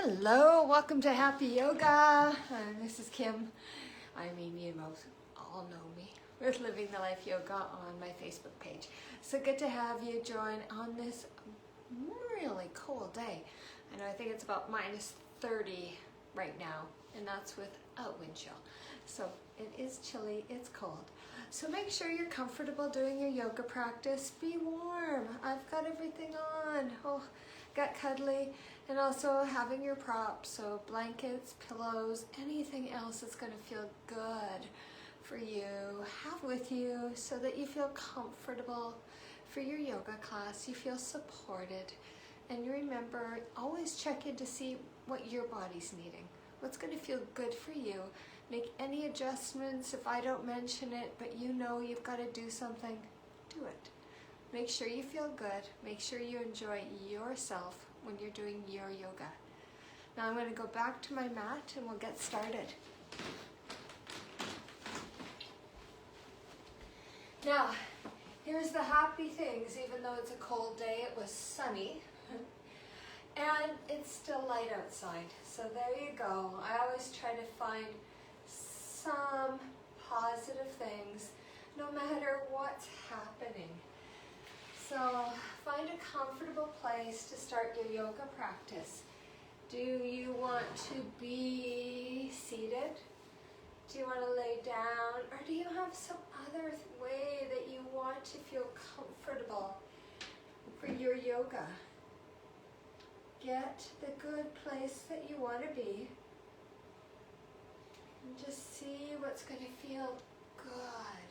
Hello, welcome to Happy Yoga. This is Kim. I mean, you most all know me with Living the Life Yoga on my Facebook page. So good to have you join on this really cold day. I think it's about minus 30 right now, and that's without wind chill. So it is chilly, it's cold. So make sure you're comfortable doing your yoga practice. Be warm. I've got everything on. Oh, got cuddly. And also having your props, so blankets, pillows, anything else that's going to feel good for you, have with you so that you feel comfortable for your yoga class, you feel supported. And you remember, always check in to see what your body's needing, what's going to feel good for you. Make any adjustments if I don't mention it, but you know you've got to do something, do it. Make sure you feel good, make sure you enjoy yourself when you're doing your yoga. Now I'm going to go back to my mat and we'll get started. Now, here's the happy things. Even though it's a cold day, it was sunny. And it's still light outside. So there you go. I always try to find some positive things no matter what's happening. So find a comfortable place to start your yoga practice. Do you want to be seated? Do you want to lay down? Or do you have some other way that you want to feel comfortable for your yoga? Get the good place that you want to be. And just see what's going to feel good.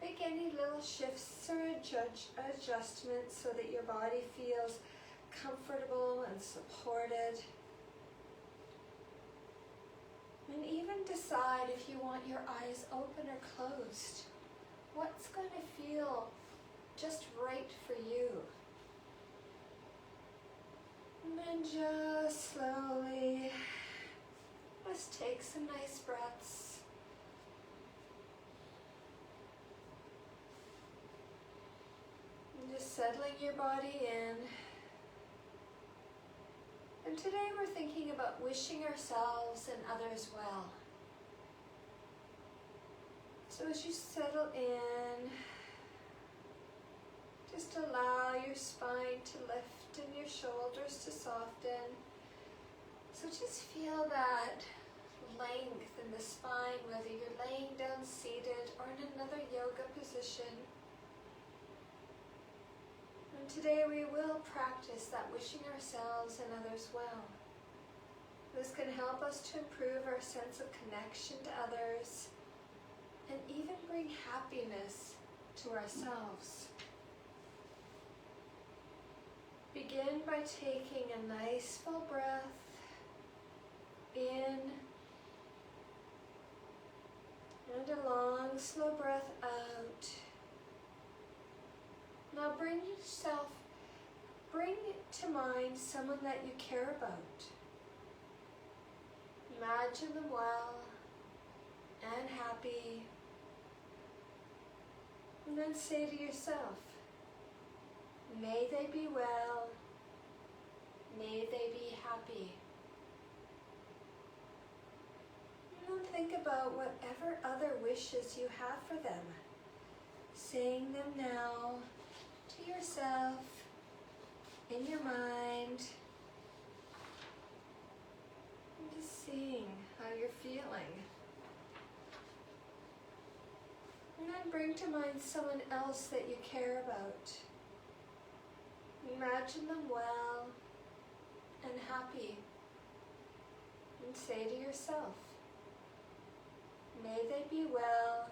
Make any little shifts or adjustments so that your body feels comfortable and supported. And even decide if you want your eyes open or closed. What's going to feel just right for you? And then just slowly, just take some nice breaths. Just settling your body in. And today we're thinking about wishing ourselves and others well. So as you settle in, just allow your spine to lift and your shoulders to soften. So just feel that length in the spine, whether you're laying down seated or in another yoga position. And today we will practice that wishing ourselves and others well. This can help us to improve our sense of connection to others and even bring happiness to ourselves. Begin by taking a nice full breath in and a long slow breath out. Now bring to mind someone that you care about. Imagine them well and happy. And then say to yourself, may they be well, may they be happy. And then think about whatever other wishes you have for them. Saying them now to yourself, in your mind, and just seeing how you're feeling. And then bring to mind someone else that you care about. Imagine them well and happy. And say to yourself, may they be well,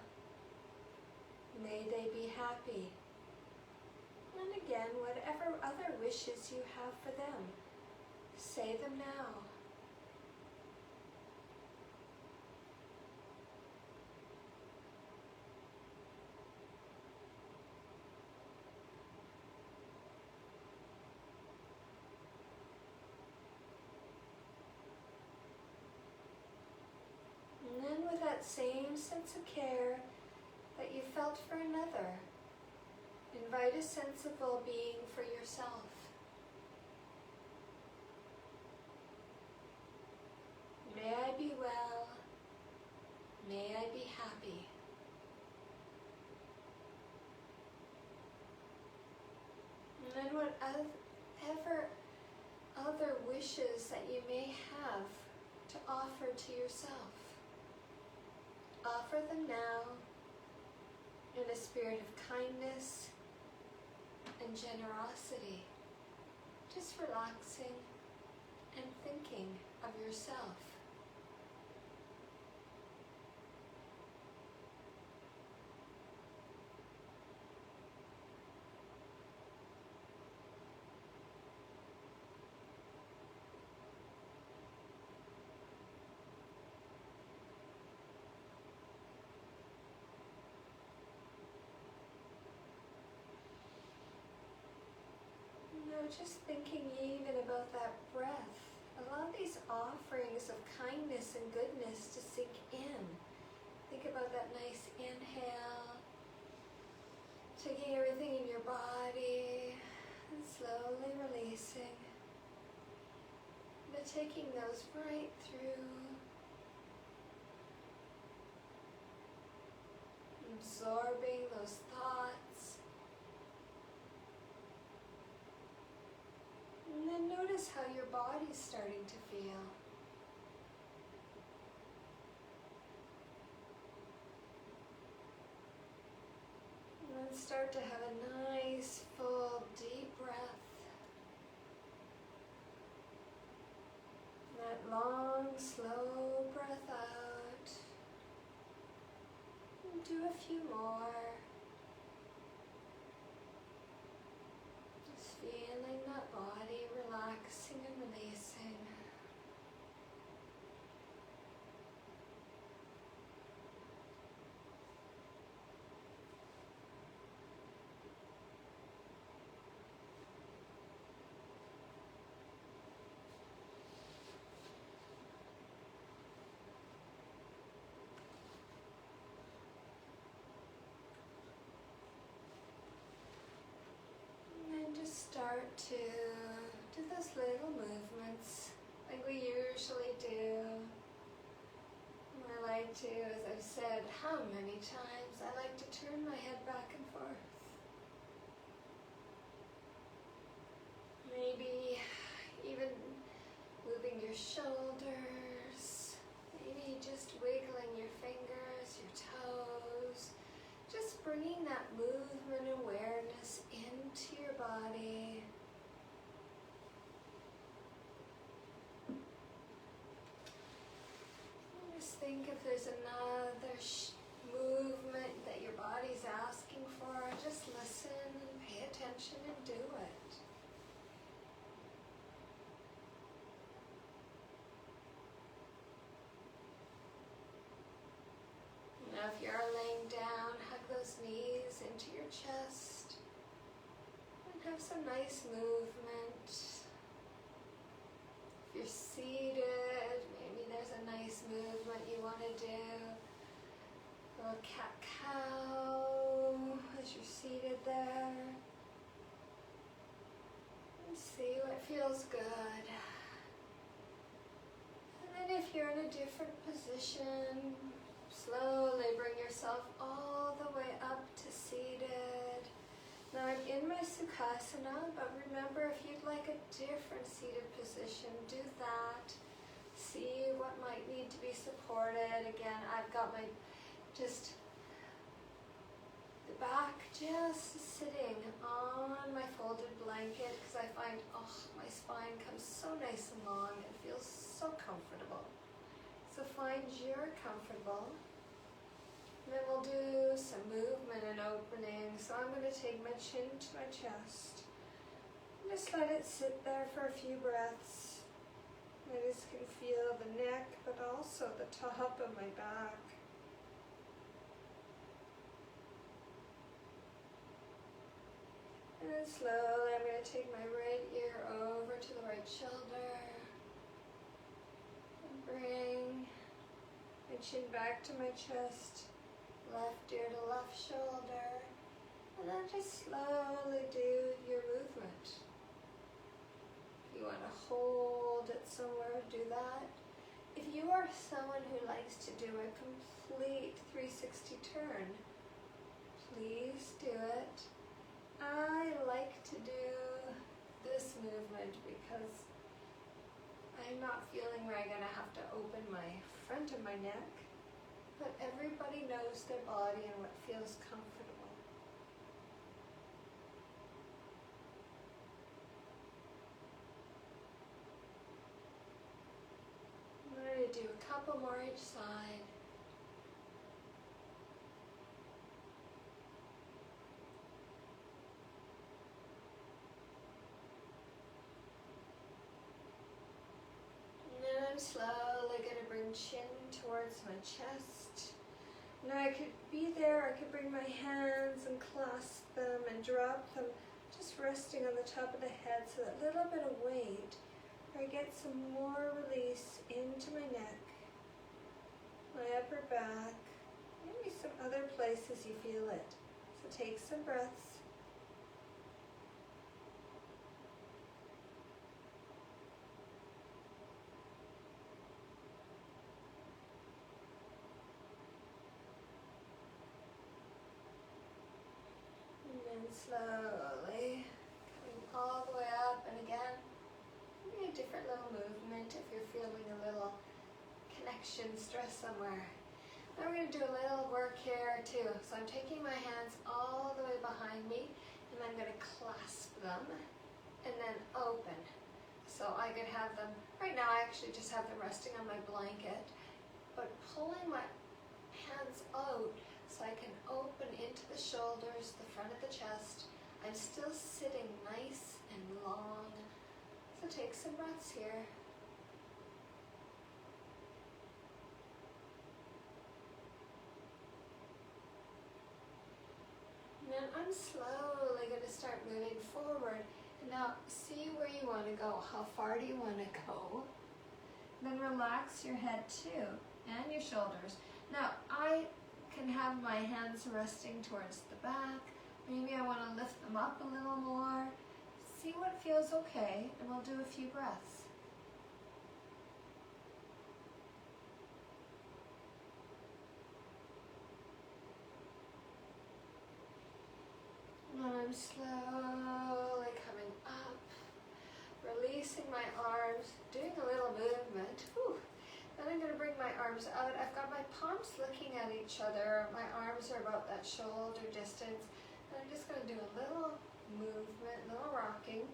may they be happy. And again, whatever other wishes you have for them, say them now. And then with that same sense of care that you felt for another, invite a sense of well-being for yourself. wishes that you may have to offer to yourself. Offer them now in a spirit of kindness and generosity, just relaxing and thinking of yourself. Just thinking even about that breath. Allow these offerings of kindness and goodness to sink in. Think about that nice inhale, taking everything in your body and slowly releasing. But taking those right through, absorbing those thoughts. And then notice how your body's starting to feel. And then start to have a nice, full, deep breath. That long, slow breath out. And do a few more. Feeling that body relaxing and releasing. Start to do those little movements like we usually do. I like to, as I've said how many times, I like to turn my head back and forth. Maybe even moving your shoulders, maybe just wiggling your fingers, your toes, just bringing that movement awareness into your body. Just think if there's another movement that your body's asking for, just listen and pay attention and do it. Now if you're laying down, hug those knees into your chest and have some nice movement. If you're seated, maybe there's a nice movement you want to do. A little cat-cow as you're seated there. And see what feels good. And then if you're in a different position, slowly bring yourself all the way up to seated. Now I'm in my Sukhasana, but remember if you'd like a different seated position, do that. See what might need to be supported. Again, I've got my the back just sitting on my folded blanket because I find, my spine comes so nice and long and feels so comfortable. So find you're comfortable. And then we'll do some movement and opening. So I'm going to take my chin to my chest. And just let it sit there for a few breaths. I just can feel the neck, but also the top of my back. And then slowly I'm going to take my right ear over to the right shoulder. And bring my chin back to my chest. Left ear to left shoulder, and then just slowly do your movement. If you want to hold it somewhere, do that. If you are someone who likes to do a complete 360 turn, please do it. I like to do this movement because I'm not feeling where I'm gonna have to open my front of my neck, but everybody knows their body and what feels comfortable. I'm going to do a couple more each side. I'm slowly going to bring chin towards my chest. Now I could be there, I could bring my hands and clasp them and drop them, just resting on the top of the head, so that little bit of weight, where I get some more release into my neck, my upper back, maybe some other places you feel it. So take some breaths. And slowly coming all the way up, and again, maybe a different little movement if you're feeling a little connection stress somewhere. Now we're going to do a little work here too. So I'm taking my hands all the way behind me, and I'm going to clasp them and then open. So I could have them, right now I actually just have them resting on my blanket, but pulling my hands out so I can open into the shoulders, the front of the chest. I'm still sitting nice and long. So take some breaths here. And then I'm slowly going to start moving forward. And now see where you want to go. How far do you want to go? Then relax your head too, and your shoulders. Now I can have my hands resting towards the back. Maybe I want to lift them up a little more. See what feels okay, and we'll do a few breaths. And I'm slowly coming up, releasing my arms, doing a little movement. Whew. Then I'm going to bring my arms out. I've got my palms looking at each other. My arms are about that shoulder distance. And I'm just going to do a little movement, a little rocking.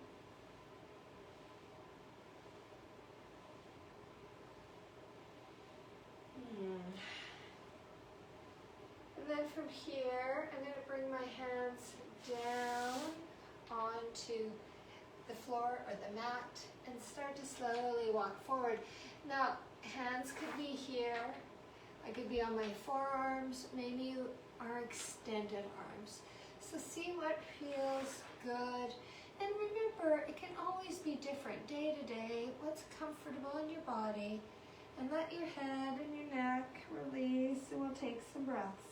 And then from here, I'm going to bring my hands down onto the floor or the mat and start to slowly walk forward. Now, hands could be here. I could be on my forearms. Maybe you are extended arms. So see what feels good. And remember, it can always be different day to day, what's comfortable in your body. And let your head and your neck release, and we'll take some breaths.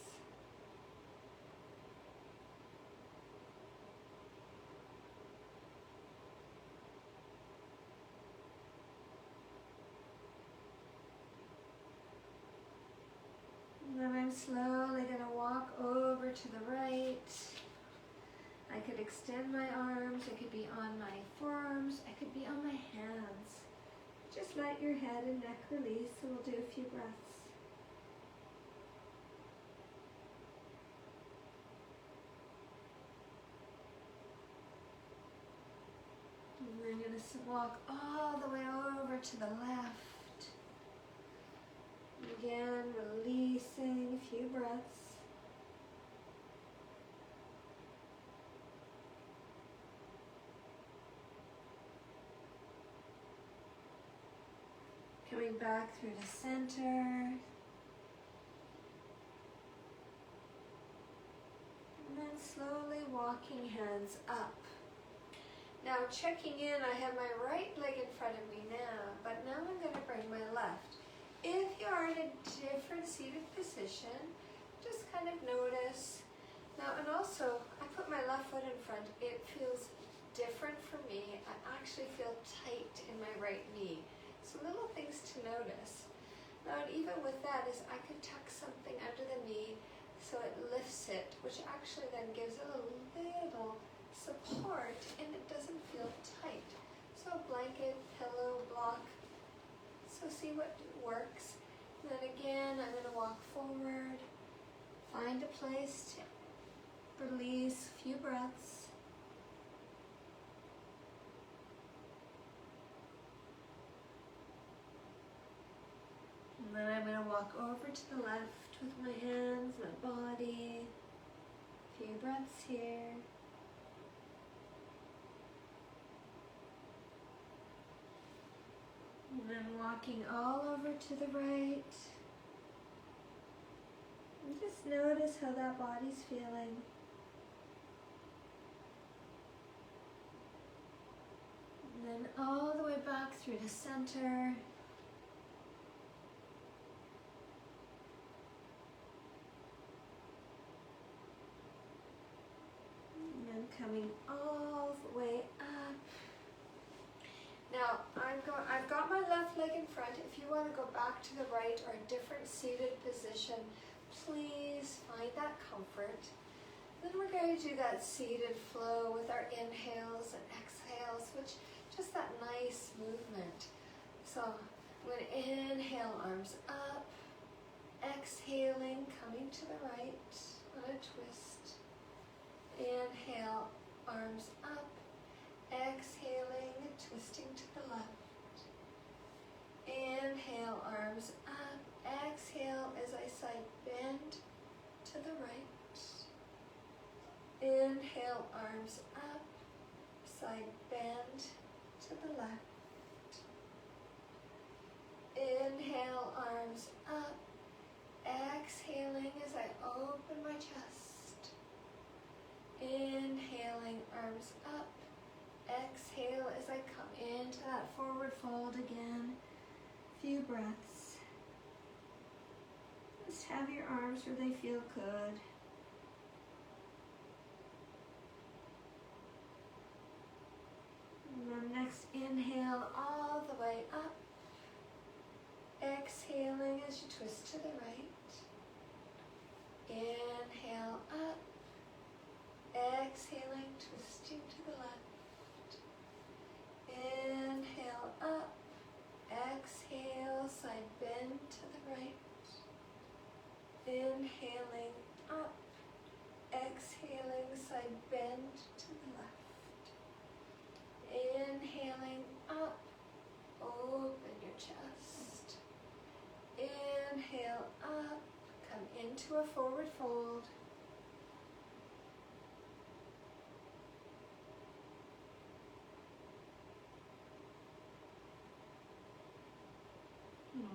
And then I'm slowly going to walk over to the right. I could extend my arms, I could be on my forearms, I could be on my hands. Just let your head and neck release, and we'll do a few breaths. And we're going to walk all the way over to the left. Again, releasing a few breaths. Coming back through the center. And then slowly walking hands up. Now checking in, I have my right leg in front of me now, but now I'm going to bring my left. If you are in a different seated position, just kind of notice. Now, and also, I put my left foot in front. It feels different for me. I actually feel tight in my right knee. So little things to notice. Now, and even with that is I could tuck something under the knee so it lifts it, which actually then gives it a little support and it doesn't feel tight. So a blanket, pillow, block, So see what works. And then again, I'm going to walk forward, find a place to release, a few breaths. And then I'm going to walk over to the left with my hands, my body. A few breaths here. And then walking all over to the right. And just notice how that body's feeling. And then all the way back through the center. And then coming all the way up. Now, I've got my left leg in front. If you want to go back to the right or a different seated position, please find that comfort. Then we're going to do that seated flow with our inhales and exhales, which just that nice movement. So I'm going to inhale, arms up, exhaling, coming to the right on a twist. Inhale, arms up. Exhaling, twisting to the left. Inhale, arms up. Exhale as I side bend to the right. Inhale, arms up. Side bend to the left. Inhale, arms up. Exhaling as I open my chest. Inhaling, arms up. Exhale as I come into that forward fold again. Few breaths. Just have your arms where they feel good. And then next inhale all the way up. Exhaling as you twist to the right. Inhale up. Exhaling, twisting to the left. Inhale up, exhale, side bend to the right. Inhaling up, exhaling, side bend to the left. Inhaling up, open your chest. Inhale up, come into a forward fold.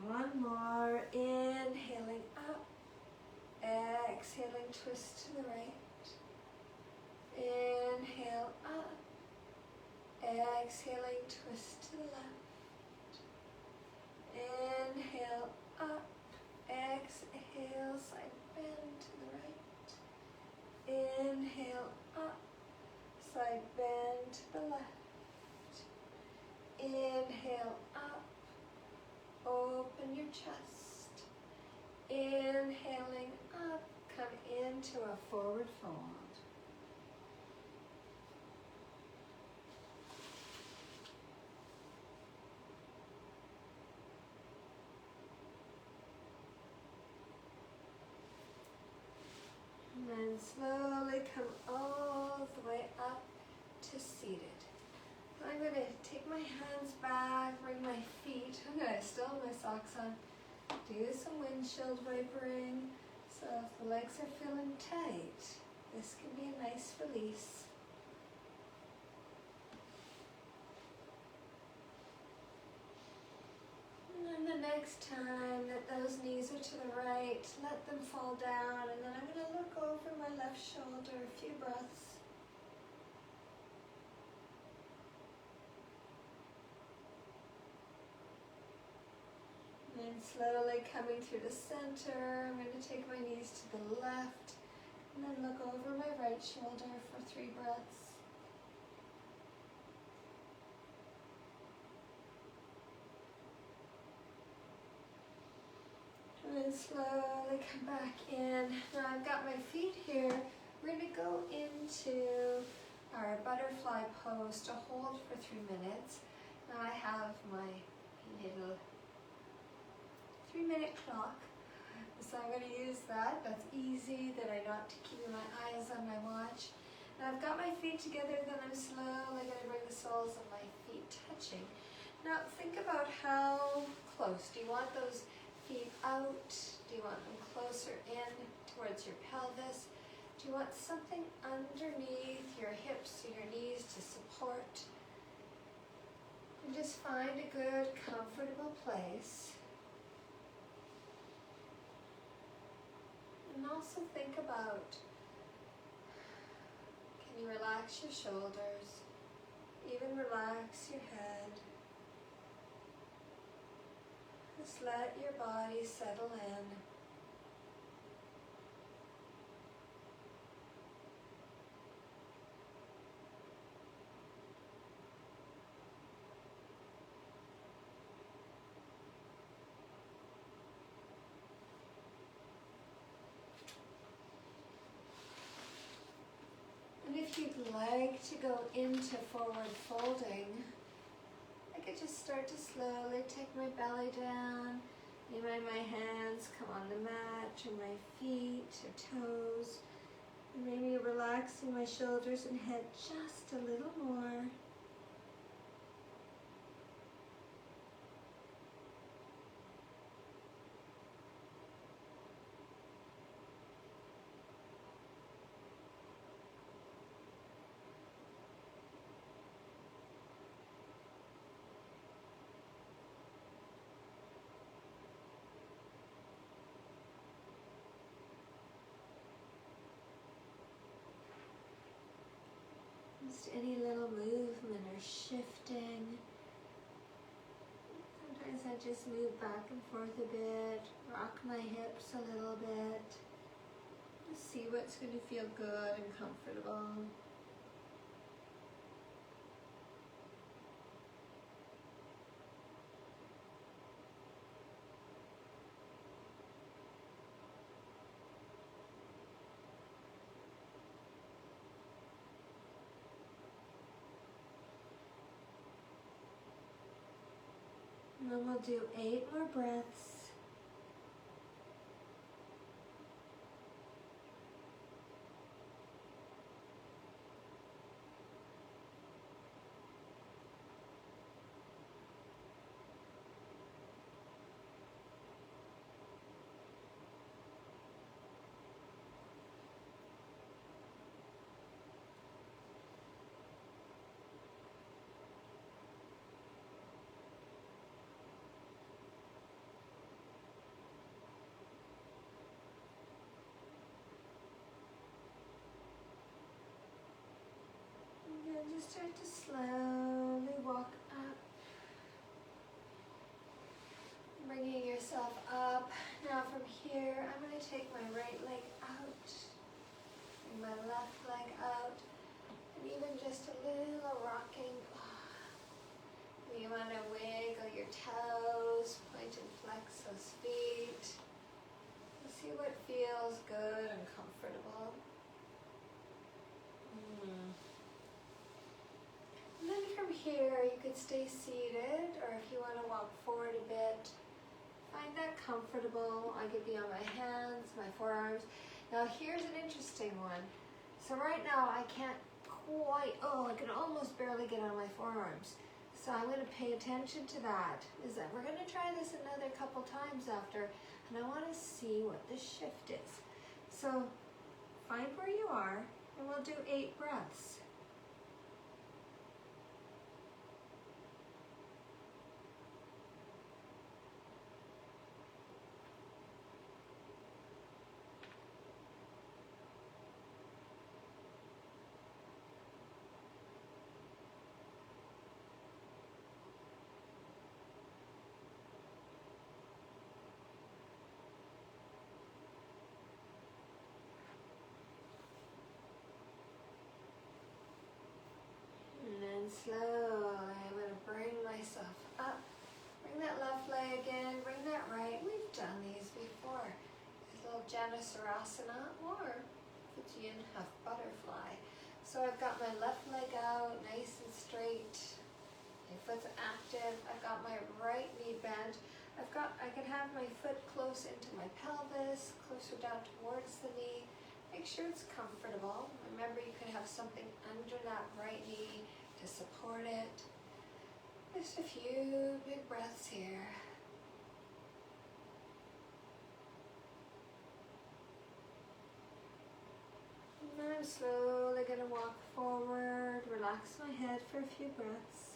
One more, inhaling up, exhaling, twist to the right. Inhale up, exhaling, twist to the left. Inhale up, exhale, side bend to the right. Inhale up, side bend to the left. Inhale up. Open your chest. Inhaling up, come into a forward fold. And then slowly come all the way up to seated. I'm going to take my hands back, bring my feet. I'm going to still have my socks on. Do some windshield wipering. So if the legs are feeling tight, this can be a nice release. And then the next time that those knees are to the right, let them fall down. And then I'm going to look over my left shoulder, a few breaths. And slowly coming through the center, I'm going to take my knees to the left and then look over my right shoulder for 3 breaths. And then slowly come back in. Now I've got my feet here. We're going to go into our butterfly pose to hold for 3 minutes. Now I have my little 3-minute clock. So I'm going to use that. That's easy, that I don't have to keep my eyes on my watch. And I've got my feet together, then I'm slowly going to bring the soles of my feet touching. Now think about how close. Do you want those feet out? Do you want them closer in towards your pelvis? Do you want something underneath your hips or your knees to support? And just find a good, comfortable place. And also think about, can you relax your shoulders? Even relax your head. Just let your body settle in. And if you'd like to go into forward folding, I could just start to slowly take my belly down, maybe my hands come on the mat, or my feet or toes, and maybe relaxing my shoulders and head just a little more. Just any little movement or shifting. Sometimes I just move back and forth a bit, rock my hips a little bit. Just see what's going to feel good and comfortable. And then we'll do 8 more breaths. And just start to slowly walk up. Bringing yourself up. Now from here, I'm going to take my right leg out. Bring my left leg out. And even just a little rocking. You want to wiggle your toes, point and flex those feet. See what feels good and comfortable. And then from here, you could stay seated, or if you want to walk forward a bit, find that comfortable. I could be on my hands, my forearms. Now here's an interesting one. So right now I can't quite, I can almost barely get on my forearms. So I'm going to pay attention to that. We're going to try this another couple times after, and I want to see what the shift is. So find where you are, and we'll do 8 breaths. Slowly, I'm going to bring myself up. Bring that left leg in, bring that right. We've done these before. A little Janusarasana or Fijian half butterfly. So I've got my left leg out, nice and straight. My foot's active. I've got my right knee bent. I can have have my foot close into my pelvis, closer down towards the knee. Make sure it's comfortable. Remember, you could have something under that right knee to support it. Just a few big breaths here. And then I'm slowly going to walk forward, relax my head for a few breaths.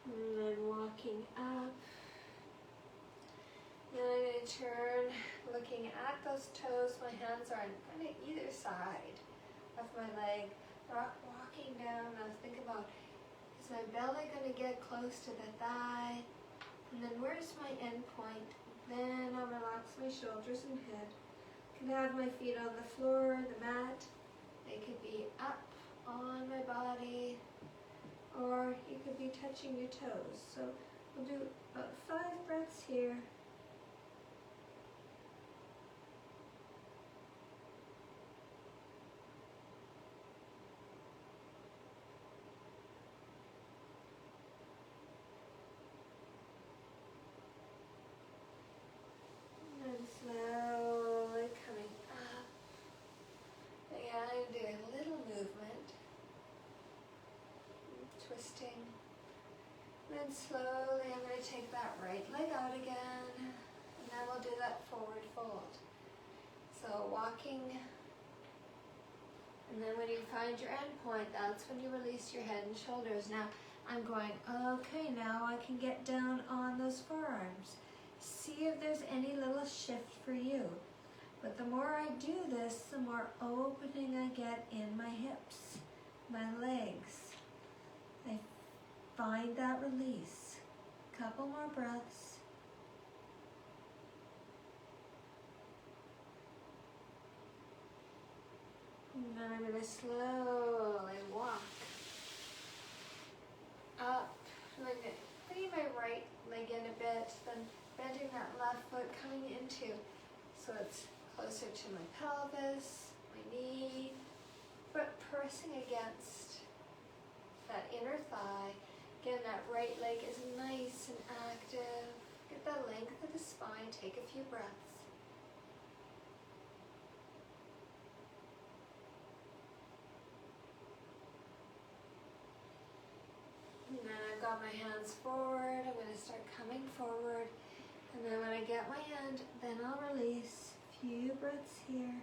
And then walking up. Then I'm going to turn, looking at those toes. My hands are on kind of either side of my leg. Walking down, now think about, is my belly going to get close to the thigh? And then where's my end point? Then I'll relax my shoulders and head. Can have my feet on the floor, the mat. They could be up on my body, or you could be touching your toes. So we'll do about 5 breaths here. And slowly coming up. Again, do a little movement. Twisting. Then slowly I'm going to take that right leg out again, and then we'll do that forward fold. So walking, and then when you find your end point, that's when you release your head and shoulders. Now I'm going, okay, now I can get down on those forearms. See if there's any little shift for you. But the more I do this, the more opening I get in my hips, my legs. I find that release. Couple more breaths. And then I'm going to slowly walk up. I'm going to bring my right leg in a bit, then bending that left foot coming into, so it's closer to my pelvis, my knee, foot pressing against that inner thigh. Again, that right leg is nice and active. Get the length of the spine, take a few breaths. And then I've got my hands forward. I'm going to start coming forward. And then when I get my hand, then I'll release. A few breaths here.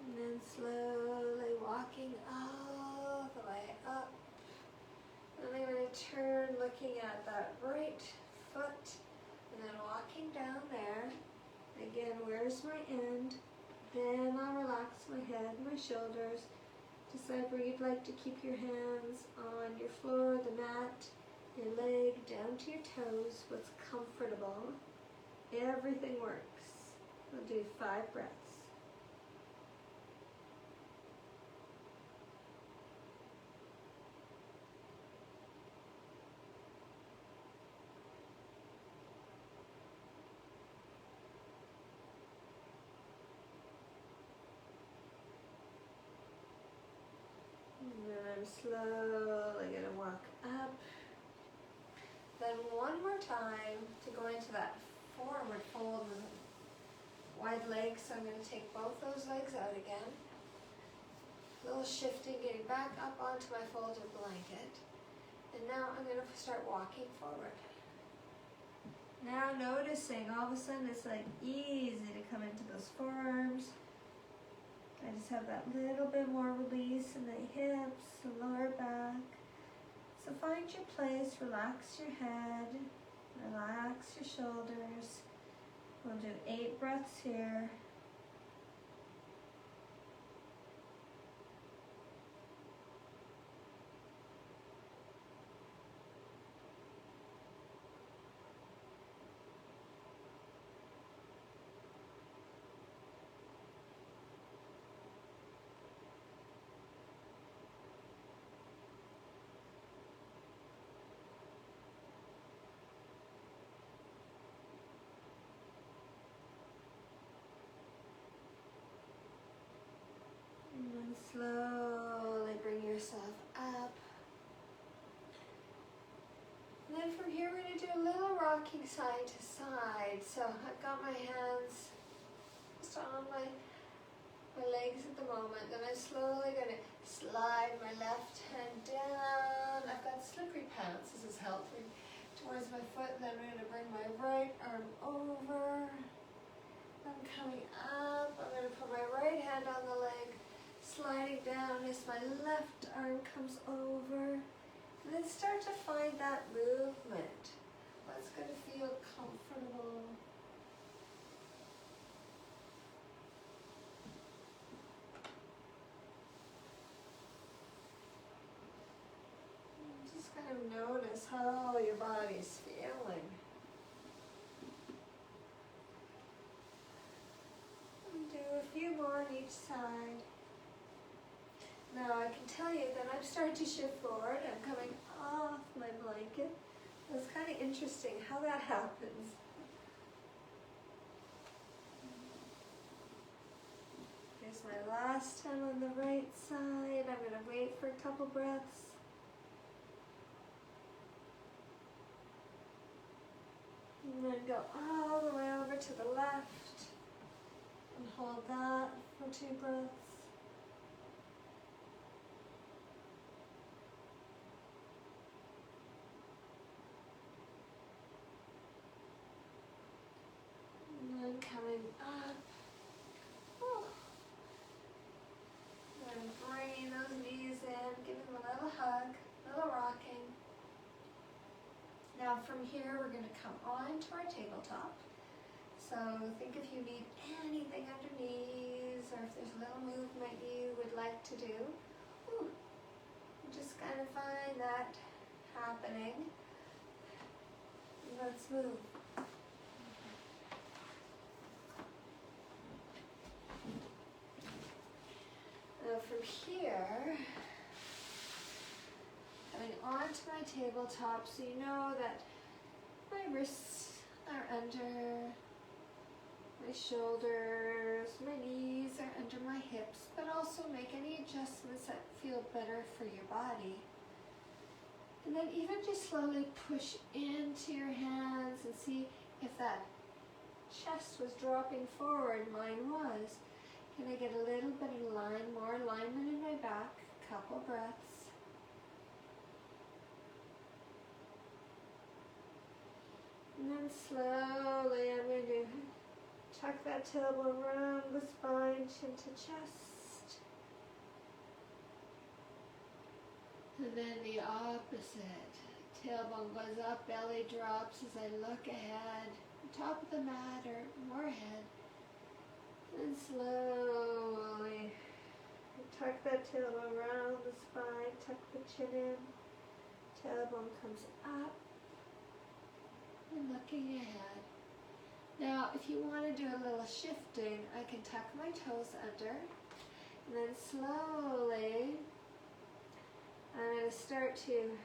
And then slowly walking all the way up. And I'm going to turn looking at that right foot. And then walking down there. Again, where's my end? Then I'll relax my head, my shoulders. Decide where you'd like to keep your hands on your floor, the mat, your leg, down to your toes, what's comfortable. Everything works. We'll do 5 breaths. And then I'm slowly going to walk up. Then one more time to go into that forward fold with wide legs. So I'm going to take both those legs out again. A little shifting, getting back up onto my folded blanket. And now I'm going to start walking forward. Now noticing all of a sudden it's like easy to come into those forearms. I just have that little bit more release in the hips, the lower back. So find your place, relax your head, relax your shoulders. We'll do 8 breaths here. And then from here, we're going to do a little rocking side to side. So I've got my hands just on my legs at the moment. Then I'm slowly going to slide my left hand down. I've got slippery pants. This is helping towards my foot. Then I'm going to bring my right arm over. I'm coming up. I'm going to put my right hand on the leg, sliding down as my left arm comes over. And then start to find that movement. What's going to feel comfortable. Just kind of notice how your body's feeling. And do a few more on each side. Now I can tell you that I'm starting to shift forward. I'm coming off my blanket. It's kind of interesting how that happens. Here's my last time on the right side. I'm going to wait for a couple breaths. And then go all the way over to the left. And hold that for 2 breaths. Coming up. Whew. And bringing those knees in, giving them a little hug, a little rocking. Now from here we're going to come on to our tabletop. So think if you need anything underneath or if there's a little movement you would like to do. Whew. Just kind of find that happening. Let's move. From here, coming onto my tabletop, so you know that my wrists are under my shoulders, my knees are under my hips, but also make any adjustments that feel better for your body. And then even just slowly push into your hands and see if that chest was dropping forward. Mine was. Can I get a little bit of more alignment in my back? Couple breaths. And then slowly I'm going to tuck that tailbone around the spine, chin to chest. And then the opposite. Tailbone goes up, belly drops as I look ahead. Top of the mat or more ahead. And slowly tuck that tailbone around the spine, tuck the chin in, tailbone comes up, and looking ahead. Now, if you want to do a little shifting, I can tuck my toes under, and then slowly, I'm going to start to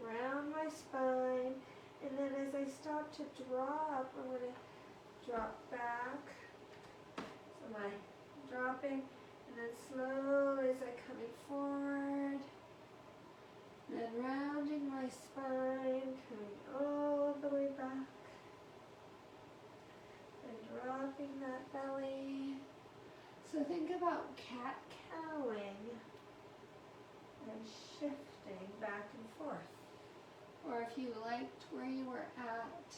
round my spine, and then as I start to drop, I'm going to drop back. So my dropping, and then slowly as I coming forward, then rounding my spine, coming all the way back, and dropping that belly. So think about cat-cowing and shifting back and forth. Or if you liked where you were at,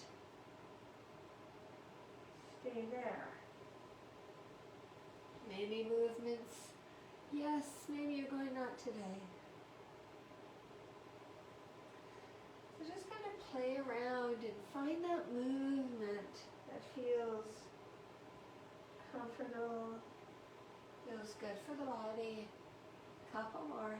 stay there. Maybe movements, yes, maybe you're going not today. So just kind of play around and find that movement that feels comfortable, feels good for the body. Couple more.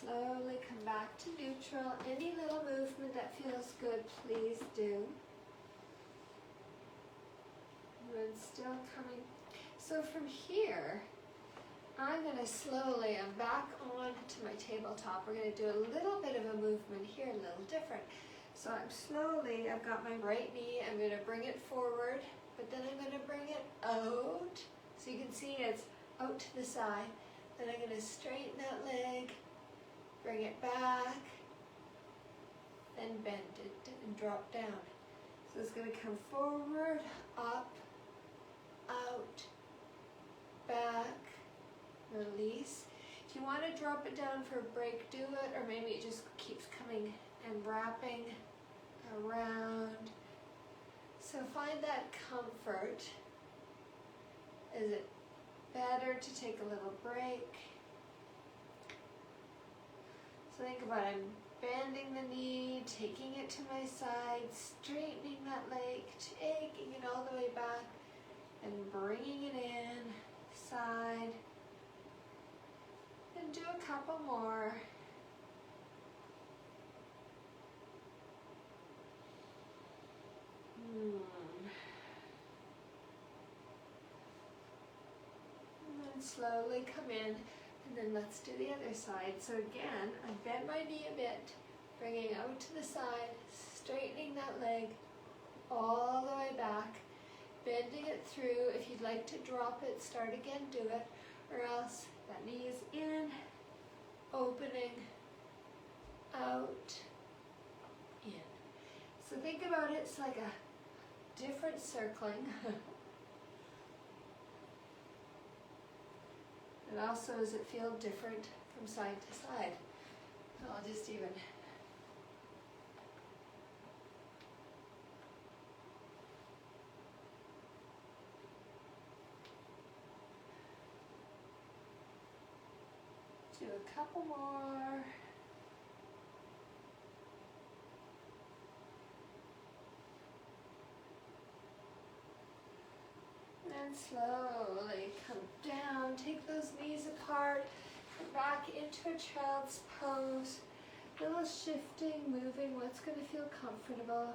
Slowly come back to neutral. Any little movement that feels good, please do. And still coming. So from here, I'm going to slowly, I'm back on to my tabletop. We're going to do a little bit of a movement here, a little different. So I've got my right knee, I'm going to bring it forward, but then I'm going to bring it out. So you can see it's out to the side. Then I'm going to straighten that leg, bring it back, then bend it and drop down. So it's going to come forward, up, out, back, release. If you want to drop it down for a break, do it, or maybe it just keeps coming and wrapping around. So find that comfort. Is it better to take a little break? So think about it. I'm bending the knee, taking it to my side, straightening that leg, taking it all the way back, and bringing it in, side. And do a couple more. And then slowly come in, and then let's do the other side. So again, I bend my knee a bit, bringing out to the side, straightening that leg all the way back, bending it through. If you'd like to drop it, start again, do it, or else that knee is in, opening, out, in. So think about it, it's like a different circling. And also, does it feel different from side to side? I'll just even do a couple more. And slowly come down, take those knees apart, come back into a child's pose. A little shifting, moving, what's going to feel comfortable.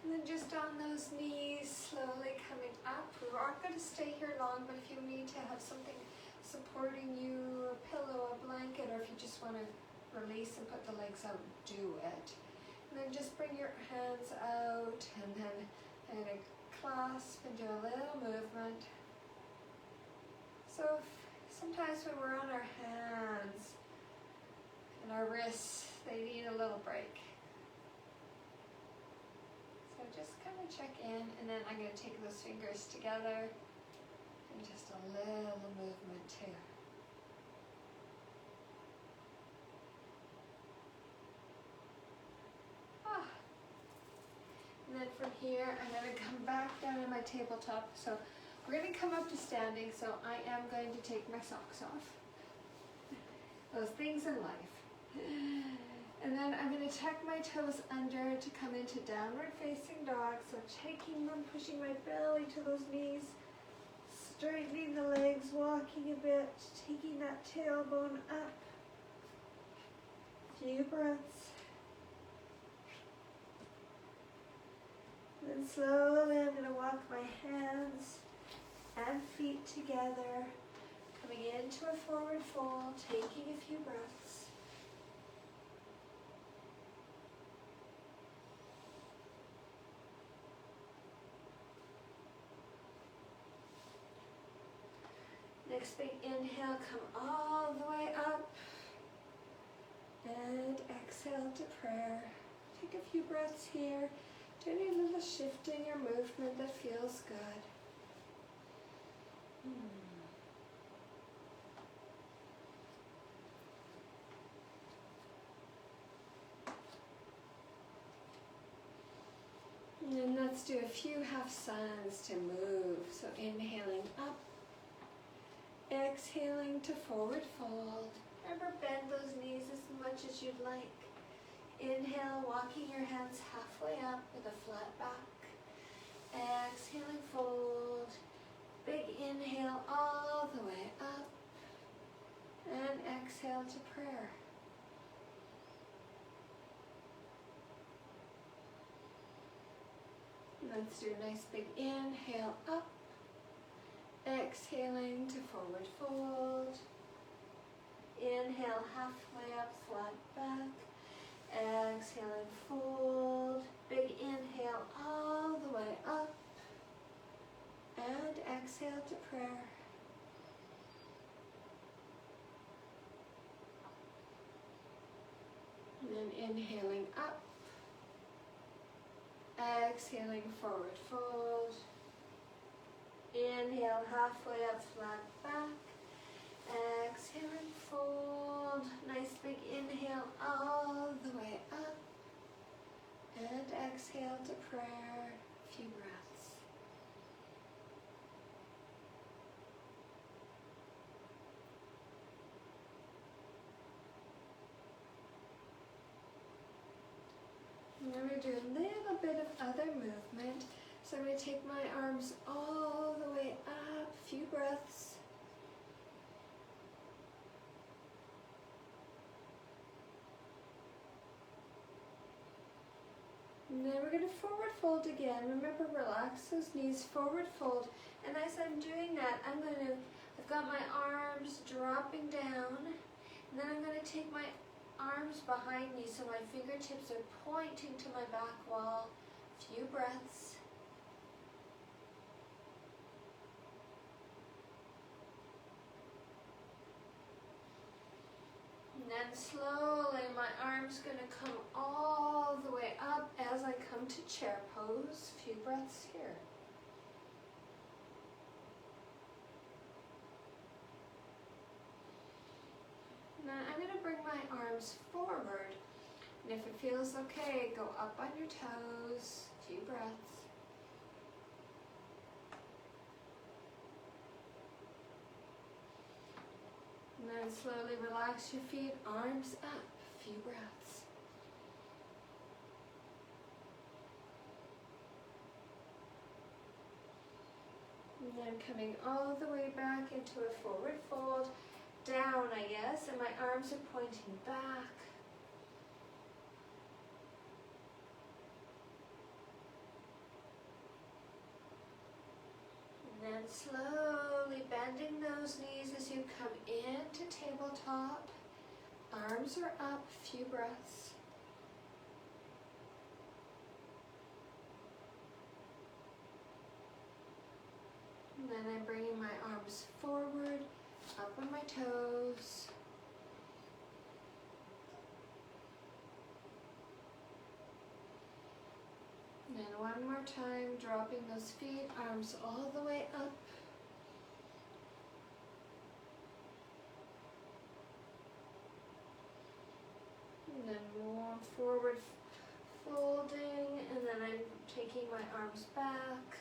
And then just on those knees, slowly coming up. We aren't going to stay here long, but if you need to have something supporting you, a pillow, a blanket, or if you just want to release and put the legs out, do it. And then just bring your hands out and then kind of clasp and do a little movement. So sometimes when we're on our hands and our wrists, they need a little break. So just kind of check in, and then I'm going to take those fingers together. And just a little movement too. And then from here, I'm going to come back down on my tabletop. So we're going to come up to standing, so I am going to take my socks off. Those things in life. And then I'm going to tuck my toes under to come into downward facing dog. So taking them, pushing my belly to those knees. Straightening the legs, walking a bit, taking that tailbone up. Few breaths. And then slowly I'm going to walk my hands and feet together, coming into a forward fold, taking a few breaths. Next big inhale, come all the way up. And exhale to prayer. Take a few breaths here. Do any little shifting or movement that feels good. And then let's do a few half suns to move. So inhaling up. Exhaling to forward fold. Remember, bend those knees as much as you'd like. Inhale, walking your hands halfway up with a flat back. Exhaling, fold. Big inhale all the way up. And exhale to prayer. Let's do a nice big inhale up. Exhaling to forward fold. Inhale, halfway up, flat back. Exhaling, fold. Big inhale all the way up. And exhale to prayer. And then inhaling up. Exhaling, forward fold. Inhale, halfway up, flat back. Exhaling, fold. Nice big inhale all the way up. And exhale to prayer. A few breaths. And then we're doing a little bit of other movement. So I'm going to take my arms all the way up. A few breaths. And then we're going to forward fold again. Remember, relax those knees, forward fold. And as I'm doing that, I've got my arms dropping down. And then I'm going to take my arms behind me so my fingertips are pointing to my back wall. A few breaths. And then slowly my arm's going to come all the way up as I come to chair pose. A few breaths here. Now I'm going to bring my arms forward. And if it feels okay, go up on your toes. A few breaths. And then slowly relax your feet, arms up, a few breaths. And then coming all the way back into a forward fold, down I guess, and my arms are pointing back. And then slowly bending those knees as you come into tabletop. Arms are up, a few breaths. And then I'm bringing my arms forward, up on my toes. And then one more time, dropping those feet, arms all the way up. And then more forward folding, and then I'm taking my arms back.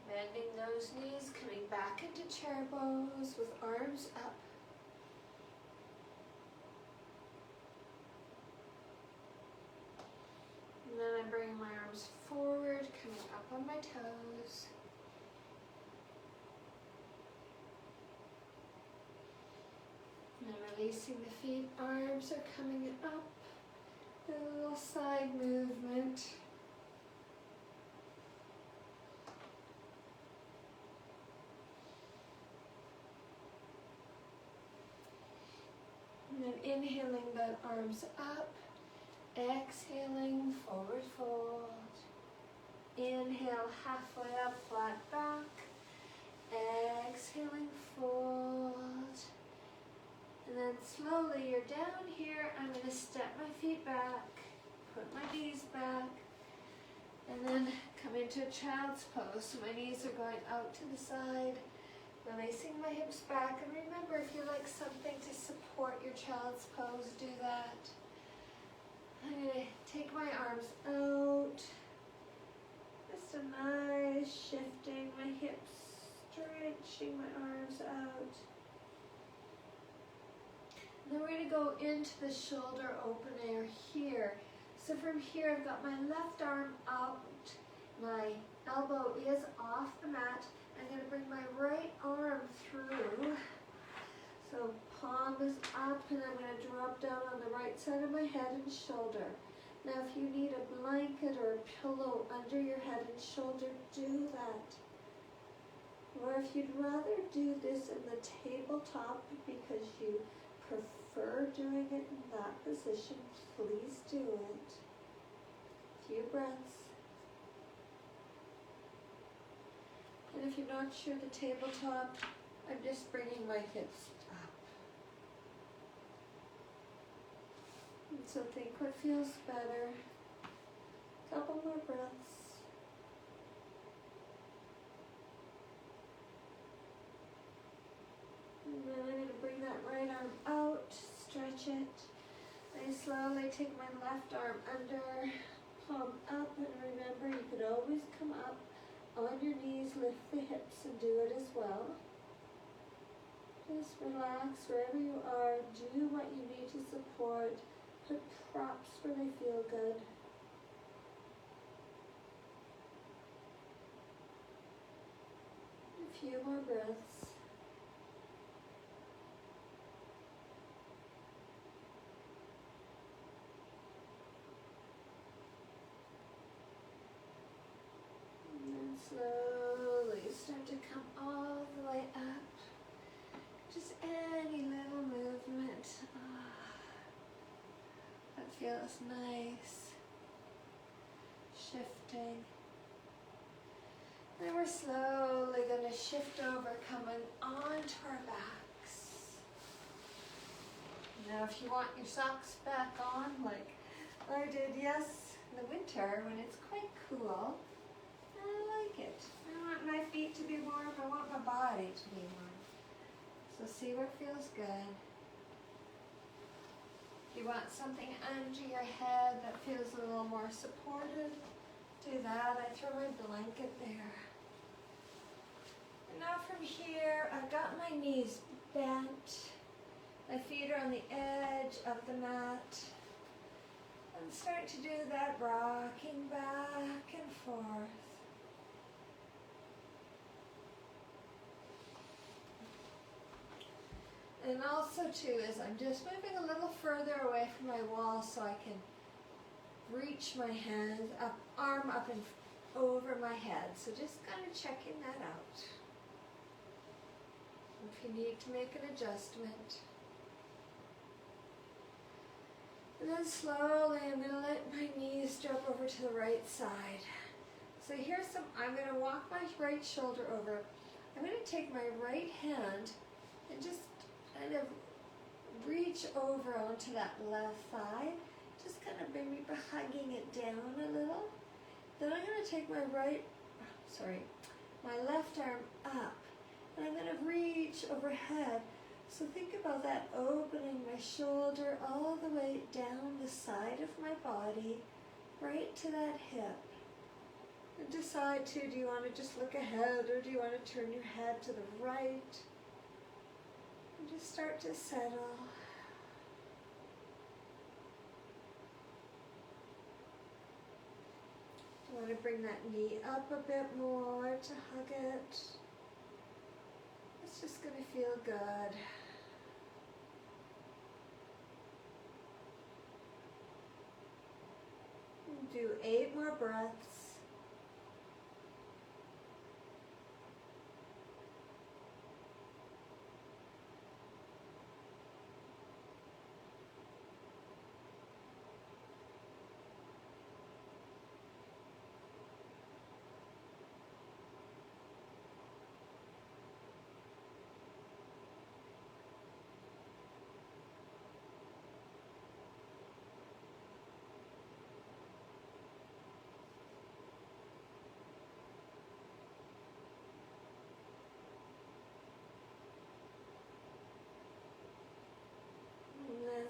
Bending those knees, coming back into chair pose with arms up. And then I'm bringing my arms forward, coming up on my toes. And then releasing the feet, arms are coming up. A little side movement. And then inhaling the arms up. Exhaling, forward fold. Inhale, halfway up, flat back. Exhaling, fold. And then slowly you're down here. I'm going to step my feet back, put my knees back, and then come into a child's pose. So my knees are going out to the side, releasing my hips back. And remember, if you like something to support your child's pose, do that. I'm going to take my arms out. Just a nice shifting, my hips stretching my arms out. Then we're going to go into the shoulder opener here. So from here, I've got my left arm out. My elbow is off the mat. I'm going to bring my right arm through. So palm is up, and I'm going to drop down on the right side of my head and shoulder. Now if you need a blanket or a pillow under your head and shoulder, do that. Or if you'd rather do this in the tabletop because you prefer doing it in that position, please do it. Few breaths. And if you're not sure the tabletop, I'm just bringing my hips up. And so think what feels better. Couple more breaths. And then I'm going to bring that right arm out, stretch it. I slowly take my left arm under, palm up, and remember you could always come up on your knees, lift the hips and do it as well. Just relax wherever you are, do what you need to support, put props where they feel good. A few more breaths. Slowly start to come all the way up. Just any little movement. That feels nice. Shifting. And we're slowly going to shift over, coming onto our backs. Now if you want your socks back on, like I did, yes, in the winter when it's quite cool, I like it. I want my feet to be warm. I want my body to be warm. So see what feels good. If you want something under your head that feels a little more supported, do that. I throw my blanket there. And now from here, I've got my knees bent. My feet are on the edge of the mat. And start to do that rocking back and forth. And also too, is I'm just moving a little further away from my wall so I can reach my hand up, arm up and over my head. So just kind of checking that out. If you need to make an adjustment. And then slowly I'm going to let my knees drop over to the right side. So here's some, I'm going to walk my right shoulder over. I'm going to take my right hand and just kind of reach over onto that left thigh, just kind of maybe hugging it down a little. Then I'm going to take my my left arm up, and I'm going to reach overhead. So think about that, opening my shoulder all the way down the side of my body, right to that hip. And decide too, do you want to just look ahead or do you want to turn your head to the right? And just start to settle. You want to bring that knee up a bit more to hug it. It's just going to feel good. Do 8 more breaths.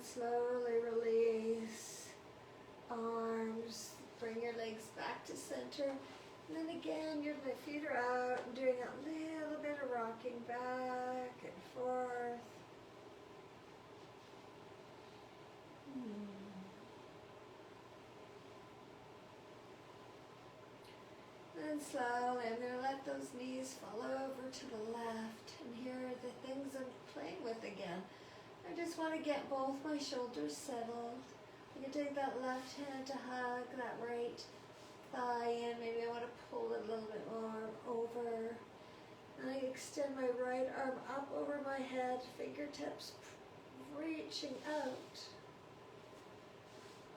Slowly release arms, bring your legs back to center, and then again your feet are out and doing a little bit of rocking back and forth. And slowly I'm going to let those knees fall over to the left, and here are the things I'm playing with again. I just want to get both my shoulders settled. You can take that left hand to hug that right thigh in. Maybe I want to pull it a little bit more over. And I extend my right arm up over my head, fingertips reaching out.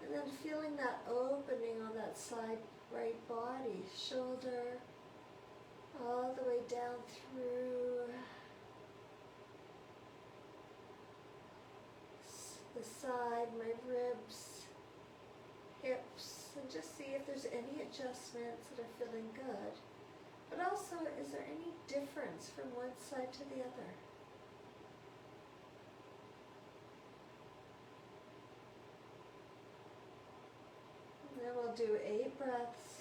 And then feeling that opening on that side right body, shoulder, all the way down through the side, my ribs, hips, and just see if there's any adjustments that are feeling good. But also, is there any difference from one side to the other? And then we'll do 8 breaths.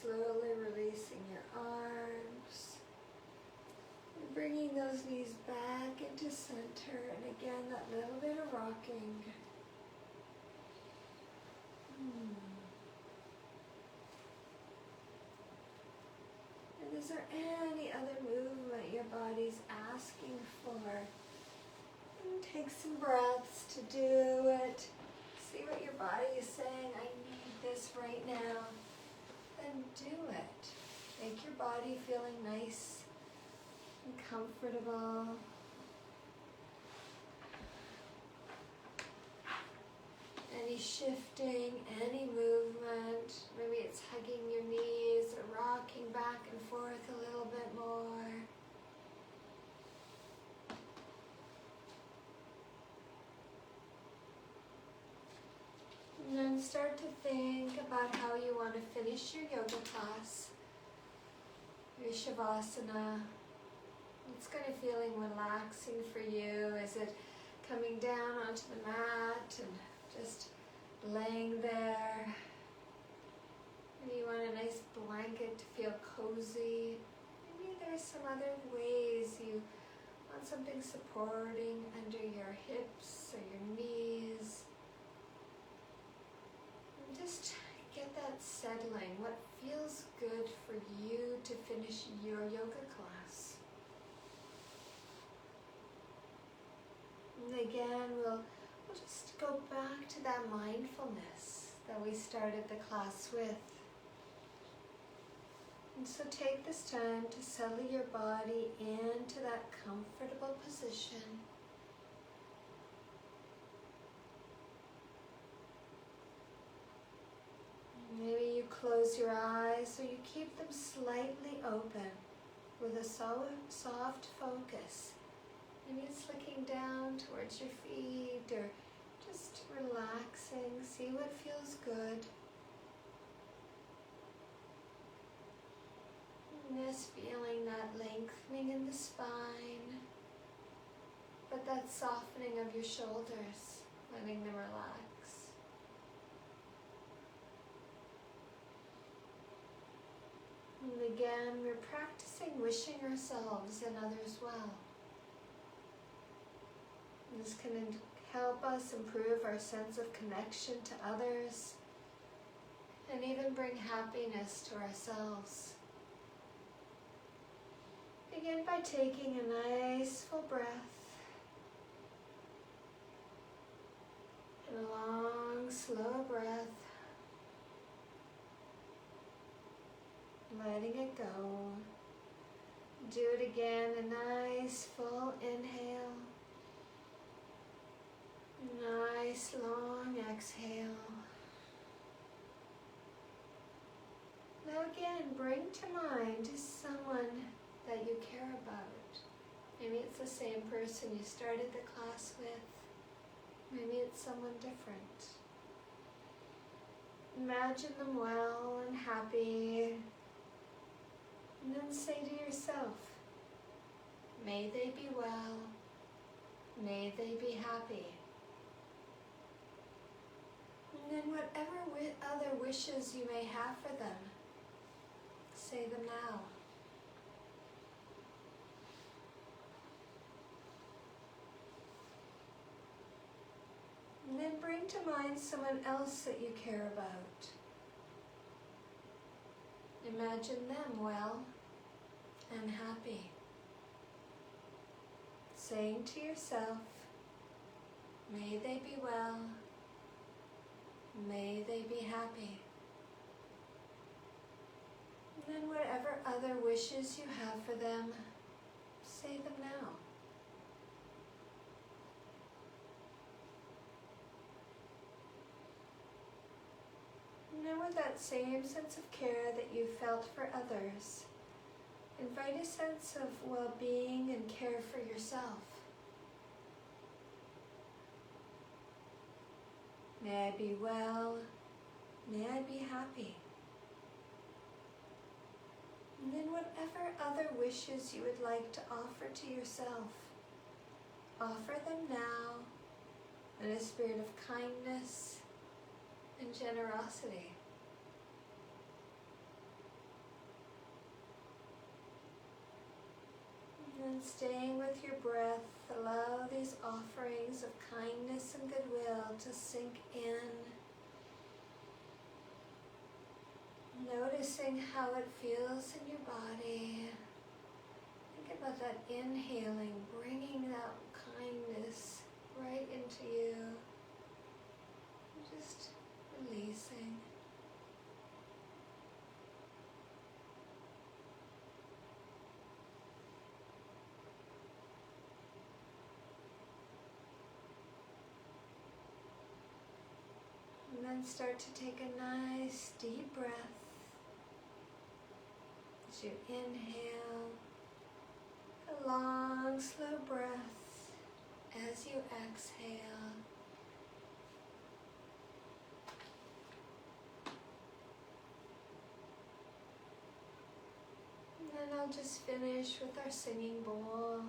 Slowly releasing your arms. And bringing those knees back into center. And again, that little bit of rocking. And is there any other movement your body's asking for? And take some breaths to do it. See what your body is saying. I need this right now. Then do it. Make your body feeling nice and comfortable. Any shifting, any movement, maybe it's hugging your knees or rocking back and forth a little bit more. And then start to think about how you want to finish your yoga class, your Shavasana. It's kind of feeling relaxing for you. Is it coming down onto the mat and just laying there? Maybe you want a nice blanket to feel cozy. Maybe there's some other ways you want something supporting under your hips or your knees. Just get that settling. What feels good for you to finish your yoga class? And again, we'll just go back to that mindfulness that we started the class with. And so take this time to settle your body into that comfortable position. Maybe you close your eyes or you keep them slightly open with a soft focus. Maybe it's looking down towards your feet or just relaxing. See what feels good. And just feeling that lengthening in the spine, but that softening of your shoulders, letting them relax. And again, we're practicing wishing ourselves and others well. This can help us improve our sense of connection to others and even bring happiness to ourselves. Begin by taking a nice full breath and a long, slow breath. Letting it go. Do it again, a nice full inhale. Nice long exhale. Now again, bring to mind someone that you care about. Maybe it's the same person you started the class with. Maybe it's someone different. Imagine them well and happy. And then say to yourself, may they be well, may they be happy. And then whatever other wishes you may have for them, say them now. And then bring to mind someone else that you care about. Imagine them well and happy. Saying to yourself, may they be well, may they be happy. And then whatever other wishes you have for them, say them now. And then with that same sense of care that you felt for others, invite a sense of well-being and care for yourself. May I be well, may I be happy. And then whatever other wishes you would like to offer to yourself, offer them now in a spirit of kindness and generosity. And then staying with your breath, allow these offerings of kindness and goodwill to sink in. Noticing how it feels in your body. Think about that inhaling, bringing that kindness right into you. Just releasing. And then start to take a nice deep breath. As you inhale, a long, slow breath as you exhale. And then I'll just finish with our singing bowl.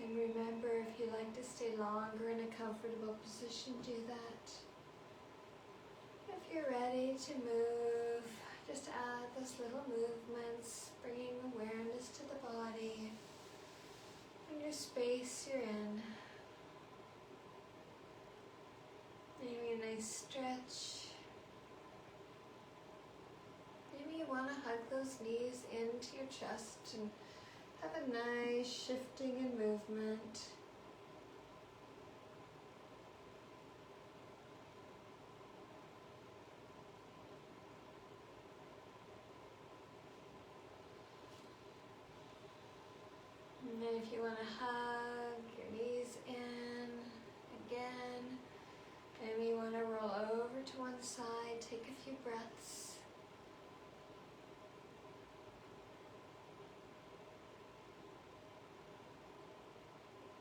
And remember, if you like to stay longer in a comfortable position, do that. If you're ready to move, just add those little movements, bringing awareness to the body and your space you're in. Maybe a nice stretch. Maybe you want to hug those knees into your chest and have a nice shifting and movement. And then if you want to hug your knees in again, maybe you want to roll over to one side, take a few breaths.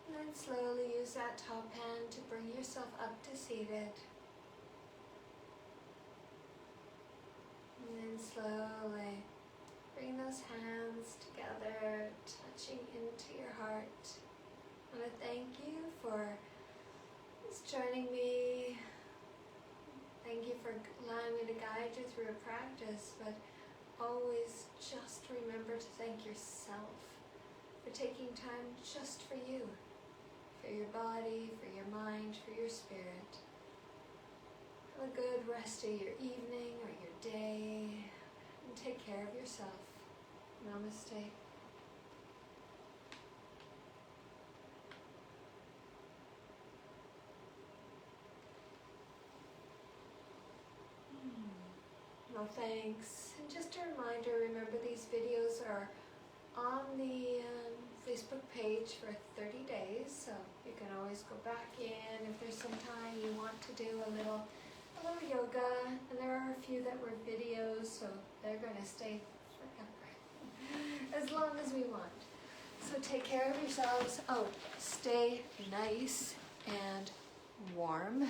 And then slowly use that top hand to bring yourself up to seated. And then slowly bring those hands together, touching into your heart. I want to thank you for just joining me. Thank you for allowing me to guide you through a practice, but always just remember to thank yourself for taking time just for you, for your body, for your mind, for your spirit. Have a good rest of your evening or your day, and take care of yourself. Namaste. Oh, thanks. And just a reminder, remember these videos are on the Facebook page for 30 days, so you can always go back in if there's some time you want to do a little yoga. And there are a few that were videos, so they're going to stay forever, as long as we want. So take care of yourselves. Oh, stay nice and warm,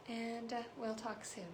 and we'll talk soon.